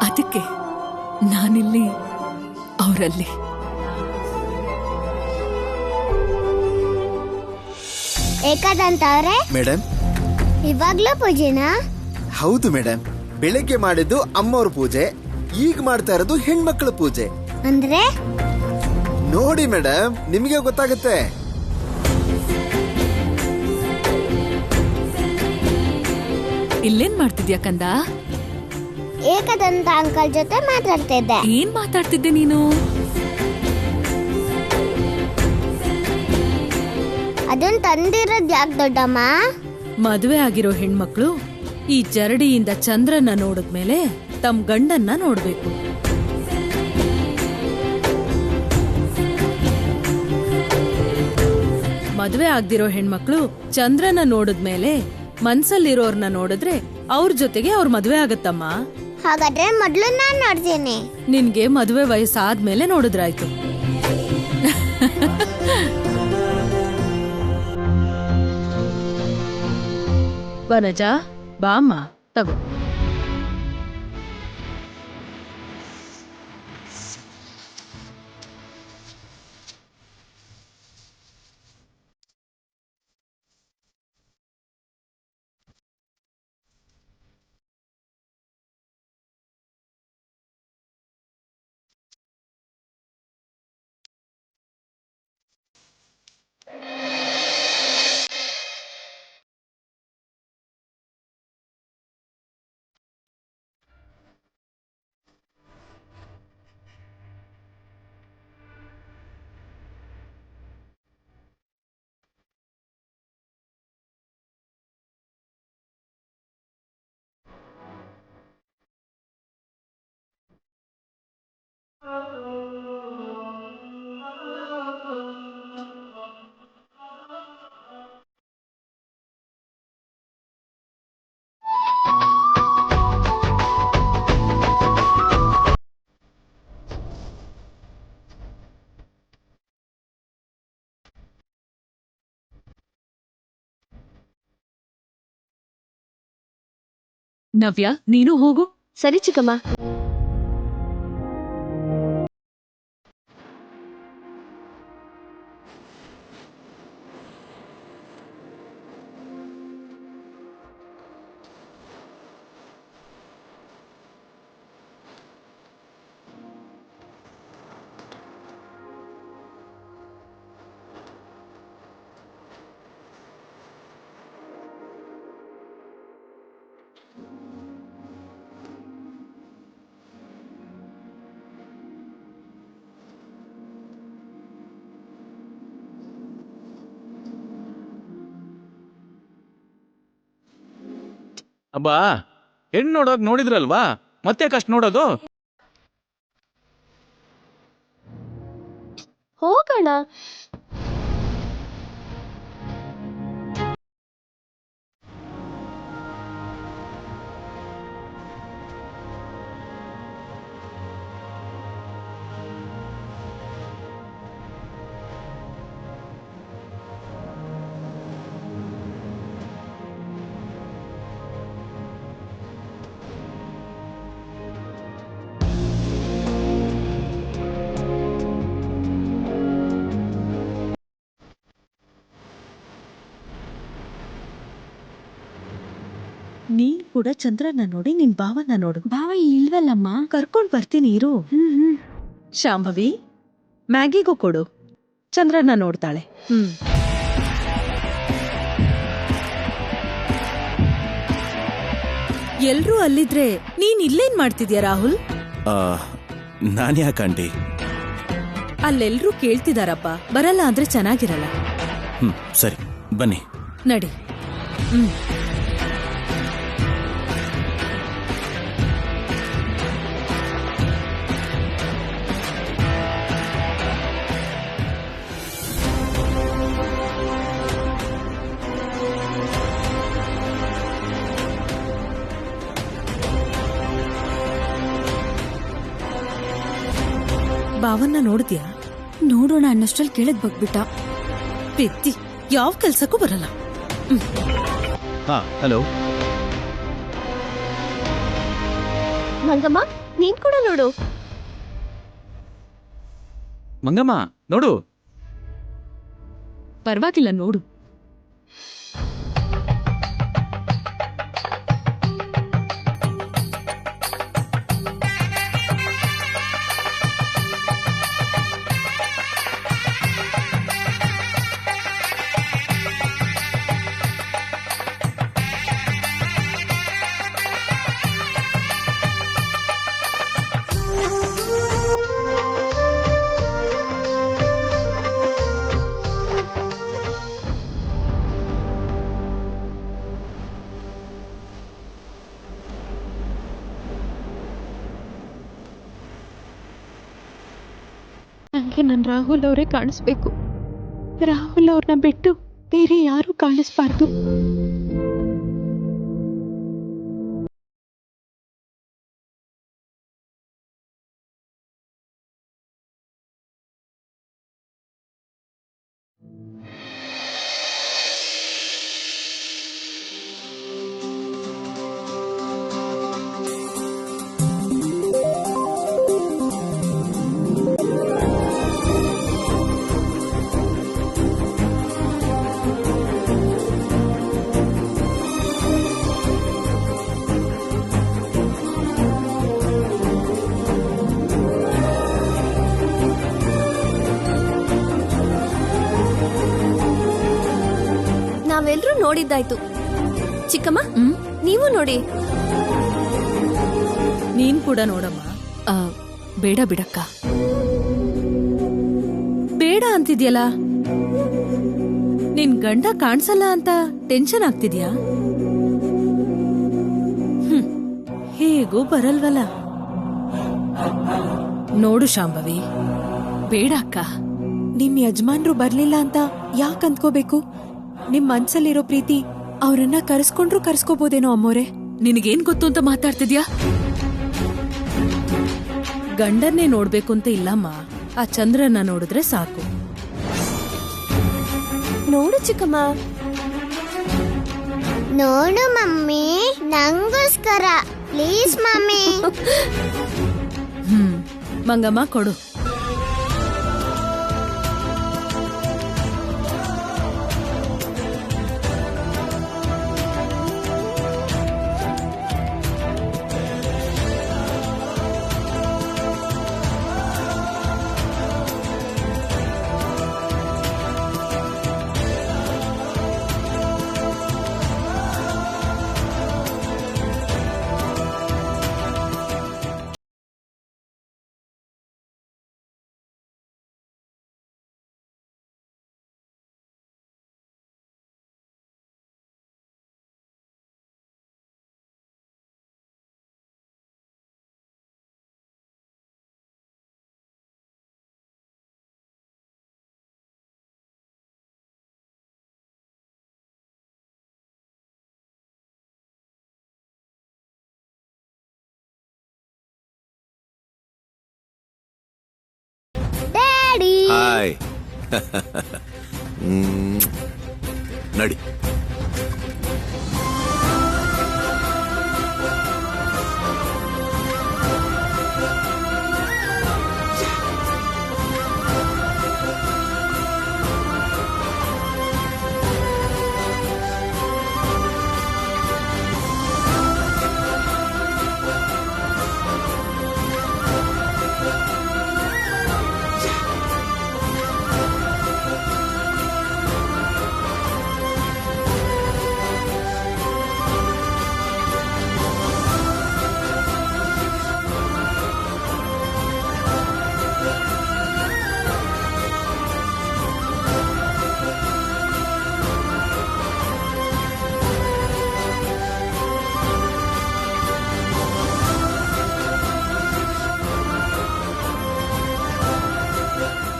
ಅದಕ್ಕೆ ನಾನಿಲ್ಲಿ, ಅವರಲ್ಲಿ. ಏಕಾದಂತ ಅವ್ರೆ, ಮೇಡಮ್ ಇವಾಗ್ಲೂ ಪೂಜೆನಾ? ಹೌದು ಮೇಡಮ್, ಬೆಳಗ್ಗೆ ಮಾಡಿದ್ದು ಅಮ್ಮವ್ರ ಪೂಜೆ, ಈಗ ಮಾಡ್ತಾ ಇರೋದು ಹೆಣ್ಮಕ್ಳ ಪೂಜೆ. ಅಂದ್ರೆ ನೋಡಿ ಮೇಡಮ್, ನಿಮಗೆ ಗೊತ್ತಾಗುತ್ತೆ. ಇಲ್ಲೇನ್ ಮಾಡ್ತಿದ್ಯಾ ಕಂದ? ಏಕದಂತ ಅಂಕಲ್ ಜೊತೆ ಮಾತಾಡ್ತಿದ್ದೆ. ಏನ್ ಮಾತಾಡ್ತಿದ್ದೆ ನೀನು? ಅದನ್ ತಂದಿರೋದ್ ಯಾಕೆ ದೊಡ್ಡಮ್ಮ? ಮದುವೆ ಆಗಿರೋ ಹೆಣ್ಮಕ್ಳು ಈ ಜರಡಿಯಿಂದ ಚಂದ್ರನ ನೋಡಿದ್ಮೇಲೆ ತಮ್ ಗಂಡನ್ನ ನೋಡ್ಬೇಕು. ಮದುವೆ ಆಗ್ದಿರೋ ಹೆಣ್ಮಕ್ಳು ಚಂದ್ರನ ನೋಡಿದ್ಮೇಲೆ ಮನ್ಸಲ್ಲಿರೋರ್ನ ನೋಡಿದ್ರೆ ಅವ್ರ ಜೊತೆಗೆ ಅವ್ರ ಮದುವೆ ಆಗತ್ತಮ್ಮ. ಹಾಗಾದ್ರೆ ಮೊದ್ಲು ನಾನ್ ನೋಡ್ತೀನಿ. ನಿನ್ಗೆ ಮದುವೆ ವಯಸ್ಸಾದ್ಮೇಲೆ ನೋಡಿದ್ರಾಯ್ತು. ವನಜ, ಬಾಮ್ಮ ತಗೋ. ನವ್ಯ, ನೀನು ಹೋಗು. ಸರಿ ಚಿಕ್ಕಮ್ಮ. ಅಬ್ಬಾ, ಹೆಣ್ಣು ನೋಡೋಕ್ ನೋಡಿದ್ರಲ್ವಾ, ಮತ್ತೆ ಕಷ್ಟ ನೋಡೋದು. ಹೋಗೋಣ. ನೀನ್ ಕೂಡ ಚಂದ್ರನ ನೋಡಿ ನಿನ್ ಭಾವನ ನೋಡು. ಭಾವ ಇಲ್ವಲ್ಲಮ್ಮ. ಕರ್ಕೊಂಡ್ ಬರ್ತೀನಿ ಇರು. ಶಾಂಭವಿ, ಮ್ಯಾಗಿಗೂ ಕೊಡು, ಚಂದ್ರನ ನೋಡ್ತಾಳೆ. ಎಲ್ರೂ ಅಲ್ಲಿದ್ರೆ ನೀನ್ ಇಲ್ಲೇನ್ ಮಾಡ್ತಿದ್ಯಾ ರಾಹುಲ್? ನಾನು ಯಾಕಂಟಿ? ಅಲ್ಲೆಲ್ರೂ ಕೇಳ್ತಿದಾರಪ್ಪ, ಬರಲ್ಲ ಅಂದ್ರೆ ಚೆನ್ನಾಗಿರಲ್ಲ. ಸರಿ ಬನ್ನಿ. ನಡಿ. ಭಾವನ್ನ ನೋಡಿದ್ಯಾ? ನೋಡೋಣ ಅನ್ನಷ್ಟರಲ್ಲಿ ಕೆಳಗ್ ಬಗ್ಬಿಟ್ಟ. ಪೆತ್ತಿ, ಯಾವ ಕೆಲ್ಸಕ್ಕೂ ಬರಲ್ಲ. ಹಾ, ಹಲೋ ಮಂಗಮ್ಮ, ನೀನ್ ಕೂಡ ನೋಡು. ಮಂಗಮ್ಮ ನೋಡು. ಪರವಾಗಿಲ್ಲ, ನೋಡು. ನನಗೆ ನನ್ನ ರಾಹುಲ್ ಅವರೇ ಕಾಣಿಸ್ಬೇಕು. ರಾಹುಲ್ ಅವ್ರನ್ನ ಬಿಟ್ಟು ಬೇರೆ ಯಾರೂ ಕಾಣಿಸ್ಬಾರ್ದು. ನಾವೆಲ್ಲರೂ ನೋಡಿದ್ದಾಯ್ತು. ಚಿಕ್ಕಮ್ಮ, ನೀವು ನೋಡಿ. ನೀನ್ ಕೂಡ ನೋಡಮ್ಮ. ಬೇಡ ಬಿಡಕ್ಕ. ಬೇಡ ಅಂತಿದ್ಯಲ್ಲ. ನಿನ್ ಗಂಡ ಕಾಣ್ಸಲ್ಲ ಅಂತ ಟೆನ್ಷನ್ ಆಗ್ತಿದ್ಯಾ? ಹೇಗೂ ಬರಲ್ವಲ್ಲ. ನೋಡು ಶಾಂಭವಿ. ಬೇಡ ಅಕ್ಕ. ನಿಮ್ ಯಜಮಾನ್ರು ಬರ್ಲಿಲ್ಲ ಅಂತ ಯಾಕೆ ಅಂದ್ಕೋಬೇಕು? ನಿಮ್ ಮನ್ಸಲ್ಲಿರೋ ಪ್ರೀತಿ ಅವ್ರನ್ನ ಕರೆಸ್ಕೊಂಡ್ರು ಕರೆಸ್ಕೋಬೋದೇನೋ ಅಮ್ಮೋರೆ. ನಿನಗೇನ್ ಗೊತ್ತು ಅಂತ ಮಾತಾಡ್ತಿದ್ಯಾ? ಗಂಡನ್ನೇ ನೋಡ್ಬೇಕು ಅಂತ ಇಲ್ಲಮ್ಮ, ಆ ಚಂದ್ರನ್ನ ನೋಡಿದ್ರೆ ಸಾಕು. ನೋಡು ಚಿಕ್ಕಮ್ಮ. ನೋಡು ಮಮ್ಮಿ, ನಂಗೋಸ್ಕರ ಪ್ಲೀಸ್ ಮಮ್ಮಿ. ಮಂಗಮ್ಮ ಕೊಡು. ಹಾಯ್. ನಡಿ.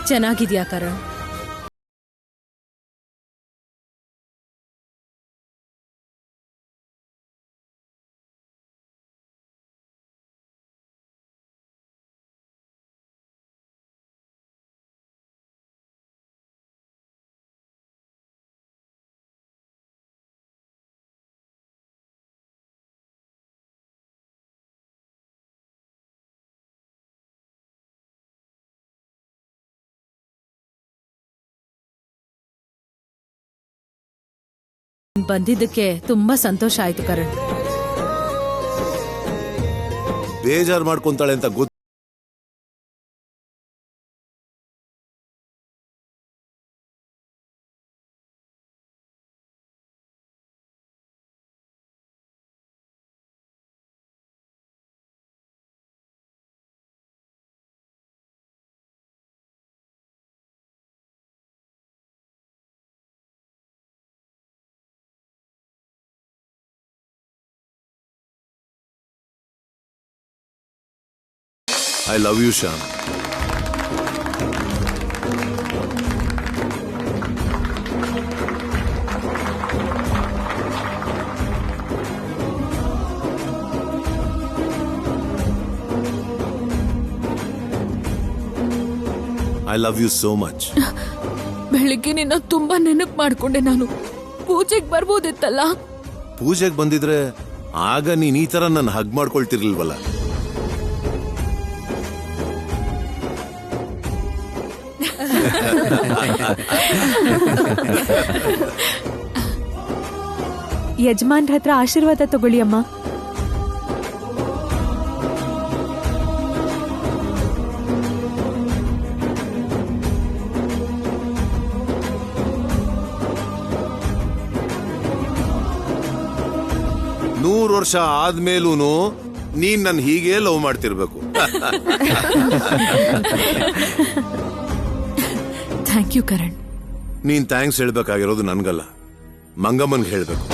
ಚೆನ್ನಾಗಿದ್ಯಾ ಕರಣ್? ಬಂದಿದ್ದಕ್ಕೆ ತುಂಬಾ ಸಂತೋಷ ಆಯ್ತು ಕರಣ್. ಬೇಜಾರ್ ಮಾಡ್ಕೊಂತಾಳೆ ಅಂತ ಗೊತ್ತು. I love you, Shyam. I love you so much. ಬೆಳಿಗ್ಗೆ ನಿನ್ನ ತುಂಬಾ ನೆನಪು ಮಾಡ್ಕೊಂಡೆ ನಾನು. ಪೂಜೆಗೆ ಬರ್ಬೋದಿತ್ತಲ್ಲ. ಪೂಜೆಗೆ ಬಂದಿದ್ರೆ ಆಗ ನೀನ್ ಈ ತರ ನನ್ನ ಹಗ್ ಮಾಡ್ಕೊಳ್ತಿರ್ಲಿಲ್ವಲ್ಲ. ಯಜಮಾನ್ರ ಹತ್ರ ಆಶೀರ್ವಾದ ತಗೊಳ್ಳಿ ಅಮ್ಮ. ನೂರು ವರ್ಷ ಆದ್ಮೇಲೂನು ನೀನ್ ನನ್ ಹೀಗೆ ಲವ್ ಮಾಡ್ತಿರ್ಬೇಕು. Thank you Karan. ನೀನ್ ಥ್ಯಾಂಕ್ಸ್ ಹೇಳ್ಬೇಕಾಗಿರೋದು ನನ್ಗಲ್ಲ, ಮಂಗಮ್ಮನ್ಗೆ ಹೇಳ್ಬೇಕು.